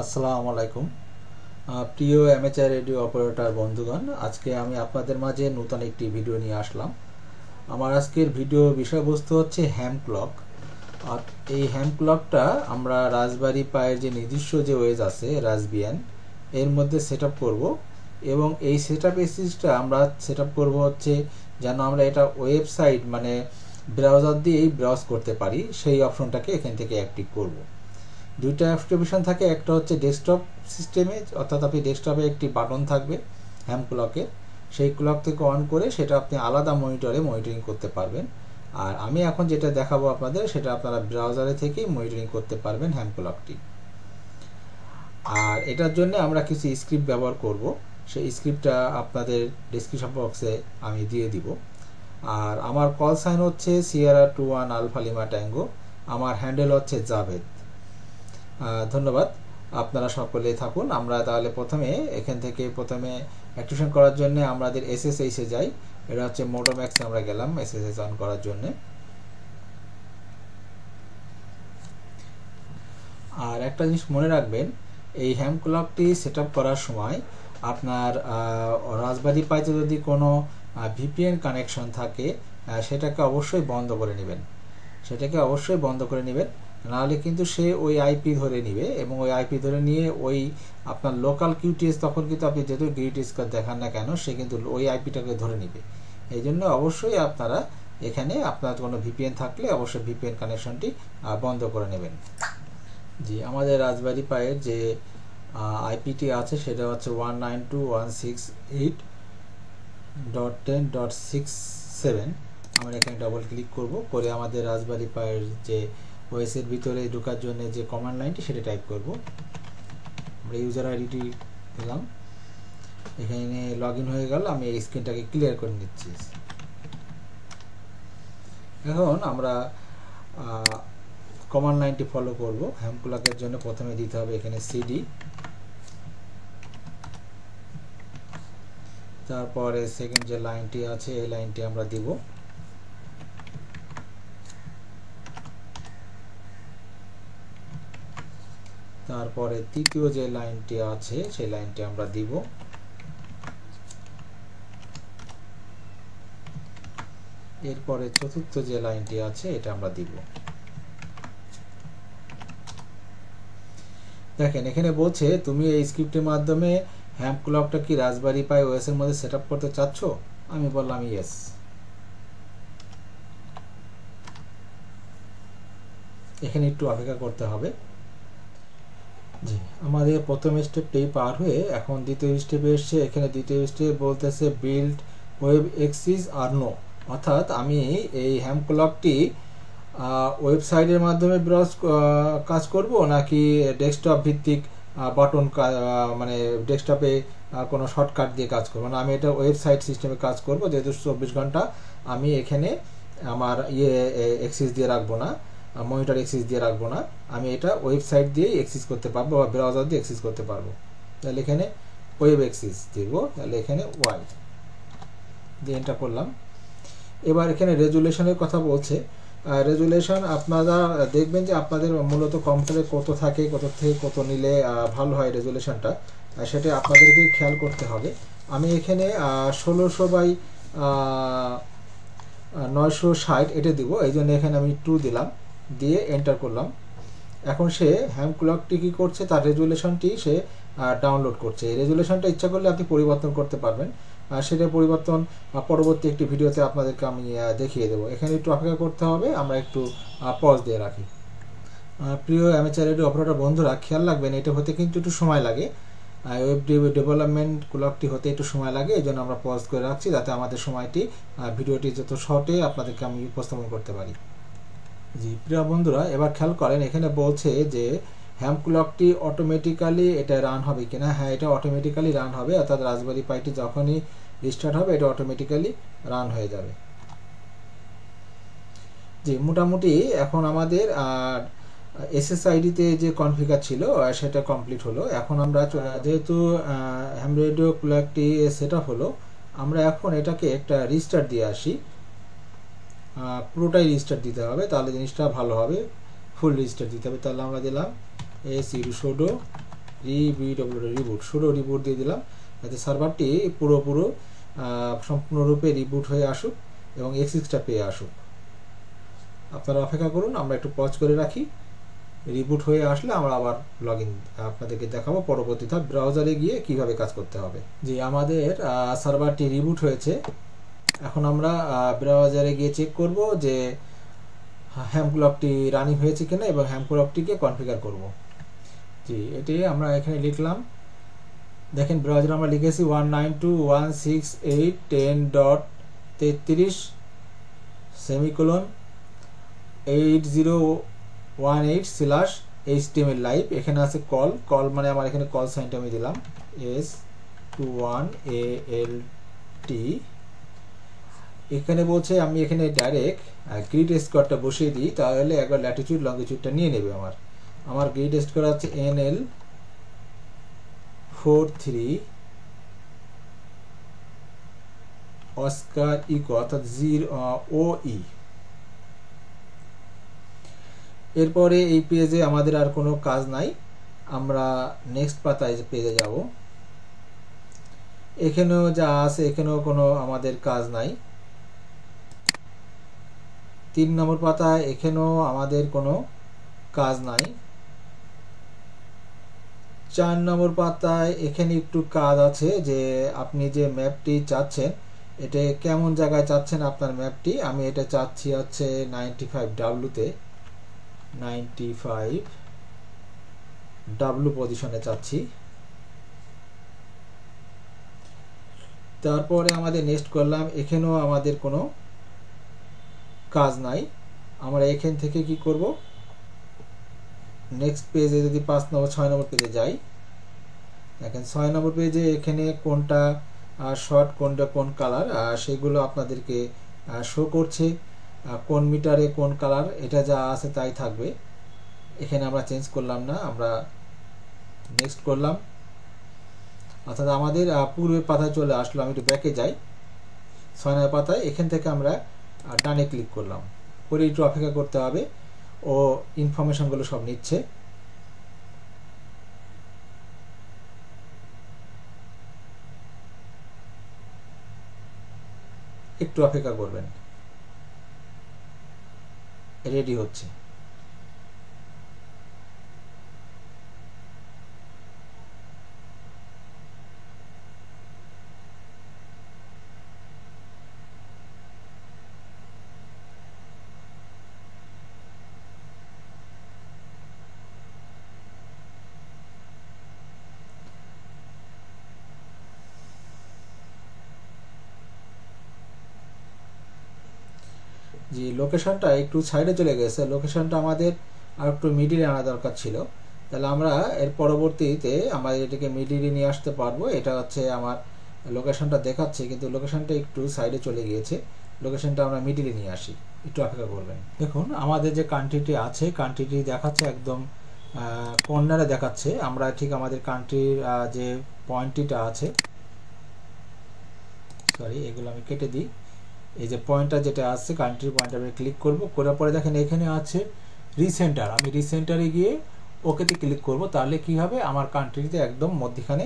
আসসালামু আলাইকুম প্রিয় অ্যামেচার রেডিও অপারেটর বন্ধুগণ, আজকে আমি আপনাদের মাঝে নতুন একটি ভিডিও নিয়ে আসলাম। আমার আজকের ভিডিও বিষয়বস্তু হচ্ছে হ্যাম ক্লক। আর এই হ্যাম ক্লকটা আমরা রাসবেরি পাইয়ের যে নিজস্ব যে ওয়েজ আছে রাসবিয়ান, এর মধ্যে সেট আপ করবো। এবং এই সেট আপ এক্সিসটা আমরা সেট আপ করবো হচ্ছে যেন আমরা এটা ওয়েবসাইট মানে ব্রাউজার দিয়েই ব্রাউজ করতে পারি, সেই অপশনটাকে এখান থেকে অ্যাক্টিভ করব। দুইটা অ্যাক্টিভেশন থাকে, একটা হচ্ছে ডেস্কটপ সিস্টেমে, অর্থাৎ আপনি ডেস্কটপে একটি বাটন থাকবে হ্যাম ক্লকে, সেই ক্লক থেকে অন করে সেটা আপনি আলাদা মনিটরে মনিটরিং করতে পারবেন। আর আমি এখন যেটা দেখাবো আপনাদের, সেটা আপনারা ব্রাউজারে থেকেই মনিটরিং করতে পারবেন হ্যাম ক্লকটি। আর এটার জন্য আমরা কিছু স্ক্রিপ্ট ব্যবহার করব, সেই স্ক্রিপ্টটা আপনাদের ডেসক্রিপশন বক্সে আমি দিয়ে দিব। আর আমার কল সাইন হচ্ছে সিয়েরা 21 আলফা লিমা ট্যাঙ্গো, আমার হ্যান্ডেল হচ্ছে জাভেদ। ধন্যবাদ, আপনারা সকলে থাকুন। আমরা তাহলে এখান থেকে অ্যাক্টিভেশন করার জন্য আমাদের এসএসএইচে যাই। এটা হচ্ছে মোটোম্যাক্সে আমরা গেলাম এসএসএইচ অন করার জন্য। আর একটা জিনিস মনে রাখবেন, এই হ্যাম ক্লকটি সেট আপ করার সময় আপনার রাসবেরি পাইতে যদি কোনো ভিপিএন কানেকশন থাকে সেটাকে অবশ্যই বন্ধ করে নেবেন। নাহলে কিন্তু সে ওই আইপি ধরে নিবে, এবং ওই আইপি ধরে নিয়ে ওই আপনার লোকাল কিউটিএস, তখন কিন্তু আপনি যেহেতু কিউটিএস দেখান না কেন, সে কিন্তু ওই আইপিটাকে ধরে নিবে। এই জন্য অবশ্যই আপনারা এখানে আপনার কোনো ভিপিএন থাকলে অবশ্যই ভিপিএন কানেকশনটি বন্ধ করে নেবেন। জি, আমাদের রাসবেরি পাইয়ের যে আইপিটি আছে সেটা হচ্ছে 192.168.10.67। আমরা এখানে ডবল ক্লিক করব, করে আমাদের রাসবেরি পাইয়ের যে ওএস এর ভিতরে ঢোকার জন্য যে কমান্ড লাইনটি সেটা টাইপ করব। আমরা ইউজার আইডিটি দিলাম, এখানে লগ ইন হয়ে গেল। আমি এই স্ক্রিনটাকে ক্লিয়ার করে নিচ্ছি। এখন আমরা কমান্ড লাইনটি ফলো করব। হ্যাম ক্লকের জন্য প্রথমে দিতে হবে এখানে সিডি, তারপরে সেকেন্ড যে লাইনটি আছে এই লাইনটি আমরা দিব। তারপরে তৃতীয় যে লাইনটি আছে সেই লাইনটি আমরা দিব। এরপরে চতুর্থ যে লাইনটি আছে এটা আমরা দিব। দেখেন এখানে বলছে তুমি এই স্ক্রিপ্টের মাধ্যমে হ্যাম ক্লকটা কি রাসবেরি পাই ওএস এর মধ্যে সেট আপ করতে চাচ্ছ? আমি বললাম ইয়েস। এখানে একটু অপেক্ষা করতে হবে। জি, আমাদের প্রথম স্টেপটি পার হয়ে এখন দ্বিতীয় স্টেপে এসছে। এখানে দ্বিতীয় স্টেপ বলতেছে বিল্ড ওয়েব এক্সিস আর নো, অর্থাৎ আমি এই হ্যাম ক্লকটি ওয়েবসাইটের মাধ্যমে ব্রাউজ কাজ করব নাকি ডেস্কটপ ভিত্তিক বাটন মানে ডেস্কটপে কোনো শর্টকাট দিয়ে কাজ করবো না। আমি এটা ওয়েবসাইট সিস্টেমে কাজ করব, যেহেতু 24 ঘন্টা আমি এখানে আমার এক্সিস দিয়ে রাখবো না, মনিটর এক্সিস দিয়ে রাখবো না। আমি এটা ওয়েবসাইট দিয়েই এক্সিস করতে পারবো বা ব্রাউজার দিয়ে এক্সিস করতে পারবো। তাহলে এখানে ওয়েব এক্সিস দিব, তাহলে এখানে ওয়াই দিয়ে এন্টার করলাম। এবার এখানে রেজুলেশনের কথা বলছে। রেজুলেশন আপনারা দেখবেন যে আপনাদের মূলত কম্পিউটারে কত থাকে, কত থেকে কত নিলে ভালো হয় রেজুলেশনটা, সেটা আপনাদেরকে খেয়াল করতে হবে। আমি এখানে 1600/960 এটা দিব, এই জন্য এখানে আমি 2 দিলাম, দিয়ে এন্টার করলাম। এখন সে হ্যাম ক্লকটি কী করছে, তার রেজুলেশনটি সে ডাউনলোড করছে। এই রেজুলেশনটা ইচ্ছা করলে আপনি পরিবর্তন করতে পারবেন, সেটা পরিবর্তন পরবর্তী একটি ভিডিওতে আপনাদেরকে আমি দেখিয়ে দেবো। এখানে একটু অপেক্ষা করতে হবে, আমরা একটু পজ দিয়ে রাখি। প্রিয় অ্যামেচার রেডিও অপারেটর বন্ধুরা, খেয়াল রাখবেন এটা হতে কিন্তু একটু সময় লাগে, ওয়েব ডেভেলপমেন্ট ক্লকটি হতে একটু সময় লাগে, এই জন্য আমরা পজ করে রাখছি যাতে আমাদের সময়টি ভিডিওটি যত শর্টে আপনাদেরকে আমি উপস্থাপন করতে পারি। জি প্রিয় বন্ধুরা, এবার খেয়াল করেন এখানে বলছে যে হ্যাম ক্লকটি অটোমেটিক্যালি এটা রান হবে কিনা। হ্যাঁ, এটা অটোমেটিক্যালি রান হবে, অর্থাৎ রাসবেরি পাইটি যখনই রিস্টার্ট হবে এটা অটোমেটিক্যালি রান হয়ে যাবে। জি, মোটামুটি এখন আমাদের এসএসআইডিতে যে কনফিগার ছিল সেটা কমপ্লিট হলো। এখন আমরা যেহেতু হ্যাম রেডিও ক্লকটি সেট আপ হলো, আমরা এখন এটাকে একটা রিস্টার্ট দিয়ে আসি। পুরোটাই রিস্টার্ট দিতে হবে, তাহলে জিনিসটা ভালো হবে। ফুল রিস্টার্ট দিতে হবে। তাহলে আমরা দিলাম sudo রিবুট সুডো রিবুট দিয়ে দিলাম, যাতে সার্ভারটি সম্পূর্ণরূপে রিবুট হয়ে আসুক এবং এক্সিসটা পেয়ে আসুক। আপনারা অপেক্ষা করুন, আমরা একটু পজ করে রাখি। রিবুট হয়ে আসলে আমরা আবার লগ ইন আপনাদেরকে দেখাবো পরবর্তী ধাপ ব্রাউজারে গিয়ে কিভাবে কাজ করতে হবে। জি, আমাদের সার্ভারটি রিবুট হয়েছে। এখন আমরা ব্রাউজারে গিয়ে চেক করব যে হ্যাম ক্লকটি রানিং হয়েছে কিনা এবং হ্যাম ক্লকটিকে কনফিগার করব। জি, এটি আমরা এখানে লিখলাম। দেখেন ব্রাউজারে আমরা লিখেছি 192.168.10.33 সেমিকোলন 8018/HTML লাইভ। এখানে আছে কল মানে আমার এখানে কল সাইনটা আমি দিলাম S21ALT। এখানে বলছে আমি এখানে ডাইরেক্ট গ্রিড স্কোয়ারটা বসিয়ে দিই, তাহলে একবার ল্যাটিটিউড লঙ্গিটিউডটা নিয়ে নেবে। আমার গ্রিড স্কোয়ার আছে NL43 অস্কার ইকো অর্থাৎ 0OE। এরপরে এই পেজে আমাদের আর কোনো কাজ নাই, আমরা নেক্সট পাতায় পেজে যাব। এখানেও যা আছে এখানেও কোনো আমাদের কাজ নাই। 3 নম্বর পাতায় এখানেও আমাদের কোনো কাজ নাই। 4 নম্বর পাতায় এখানে একটু কাজ আছে, যে আপনি যে ম্যাপটি চাচ্ছেন এটা কেমন জায়গায় চাচ্ছেন আপনার ম্যাপটি। আমি এটা চাচ্ছি হচ্ছে 95W তে, 95W পজিশনে চাচ্ছি। তারপরে আমাদের নেক্সট করলাম, এখানেও আমাদের কোনো কাজ নাই। আমরা এখান থেকে কি করব, নেক্সট পেজে যদি 6 নম্বর পেজে যাই, দেখেন 6 নম্বর পেজে এখানে কোনটা শর্ট কোনটা কোন কালার সেগুলো আপনাদেরকে শো করছে। কোন মিটারে কোন কালার এটা যা আছে তাই থাকবে। এখানে আমরা চেঞ্জ করলাম না, আমরা নেক্সট করলাম। অর্থাৎ আমাদের পূর্বের পাতায় চলে আসলো। আমি একটু ব্যাকে যাই, 6 নম্বর পাতায় এখান থেকে আমরা ডানে ক্লিক করলাম, করে একটু অপেক্ষা করতে হবে, ও ইনফরমেশনগুলো সব নিচ্ছে। একটু অপেক্ষা করবেন, রেডি হচ্ছে। যে লোকেশনটা একটু সাইডে চলে গেছে, লোকেশনটা আমাদের আর একটু মিডিলে আনা দরকার ছিল। তাহলে আমরা এর পরবর্তীতে আমরা এটাকে মিডিলে নিয়ে আসতে পারবো। এটা হচ্ছে আমার লোকেশনটা দেখাচ্ছে, কিন্তু লোকেশনটা একটু সাইডে চলে গিয়েছে। লোকেশনটা আমরা মিডিলে নিয়ে আসি, একটু অপেক্ষা করবেন। দেখুন আমাদের যে কান্ট্রিটি আছে, কান্ট্রিটি দেখাচ্ছে একদম কর্নারে দেখাচ্ছে। আমরা ঠিক আমাদের কান্ট্রির যে পয়েন্টটিটা আছে, সরি এগুলো আমি কেটে দিই। এই যে পয়েন্টটা যেটা আছে কান্ট্রি পয়েন্টে আমি ক্লিক করব, করার পরে দেখেন এখানে আছে রিসেন্টার। আমি রিসেন্টারে গিয়ে ওকেতে ক্লিক করব, তাহলে কি হবে আমার কান্ট্রিতে একদম মধ্যখানে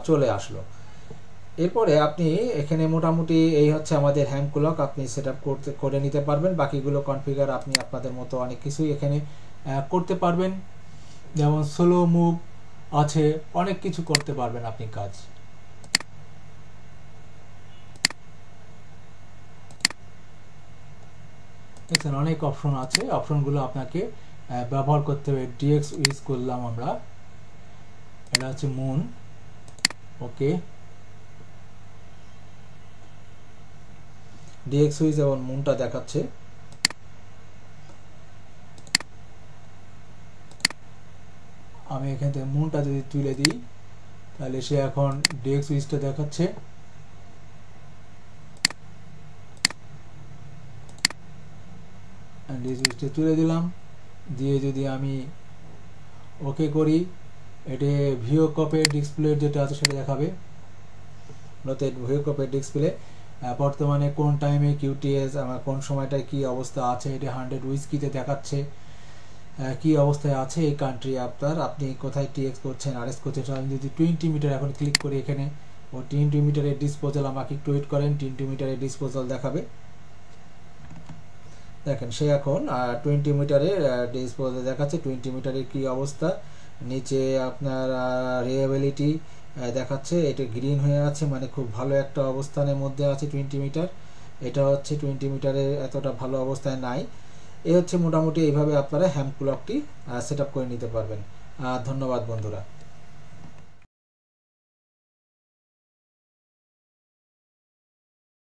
চলে আসলো। এরপরে আপনি এখানে মোটামুটি এই হচ্ছে আমাদের হ্যাম ক্লক, আপনি সেটআপ করে নিতে পারবেন। বাকিগুলো কনফিগার আপনি আপনাদের মতো অনেক কিছুই এখানে করতে পারবেন, যেমন স্লো মুভ আছে, অনেক কিছু করতে পারবেন আপনি কাজ। দেখছেন অনেক অপশন আছে, অপশনগুলো আপনাকে ব্যবহার করতে হবে। ডিএক্স ইউজ করলাম আমরা, এটা হচ্ছে মুন, ওকে ডিএক্স উইজ এবং মুনটা দেখাচ্ছে। আমি এখান থেকে মুনটা যদি তুলে দিই তাহলে সে এখন ডিএক্স উইজটা দেখাচ্ছে। ডিএক্স তুলে দিলাম, দিয়ে যদি আমি ওকে করি, এটা ভিও কপের ডিসপ্লে যেটা আছে সেটা দেখাবে। নতুন ভিও কপের ডিসপ্লে বর্তমানে কোন টাইমে কিউটিএস আমার কোন সময়টায় কি অবস্থা আছে, এটা 100 উইস্কিতে দেখাচ্ছে। কি অবস্থায় আছে এই কান্ট্রি আপনার, আপনি কোথায় টিএক্স করছেন আরএস করছেন। আমি যদি 20 মিটার এখন ক্লিক করি এখানে, ও 20 মিটারের ডিসপোজাল, আমাকে একটু ওয়েট করেন, 20 মিটারের ডিসপোজাল দেখাবে। দেখেন সে এখন 20 মিটারের ডিসপোজাল দেখাচ্ছে। 20 মিটারের কি অবস্থা, নিচে আপনার রিয়েবিলিটি দেখাচ্ছে, এটা গ্রিন হয়ে আছে, মানে খুব ভালো একটা অবস্থানের মধ্যে আছে 20 মিটার। এটা হচ্ছে 20 মিটারের এতটা ভালো অবস্থায় নাই। এই হচ্ছে মোটামুটি এইভাবে আপনারা হ্যাম ক্লকটি সেট আপ করে নিতে পারবেন। ধন্যবাদ বন্ধুরা।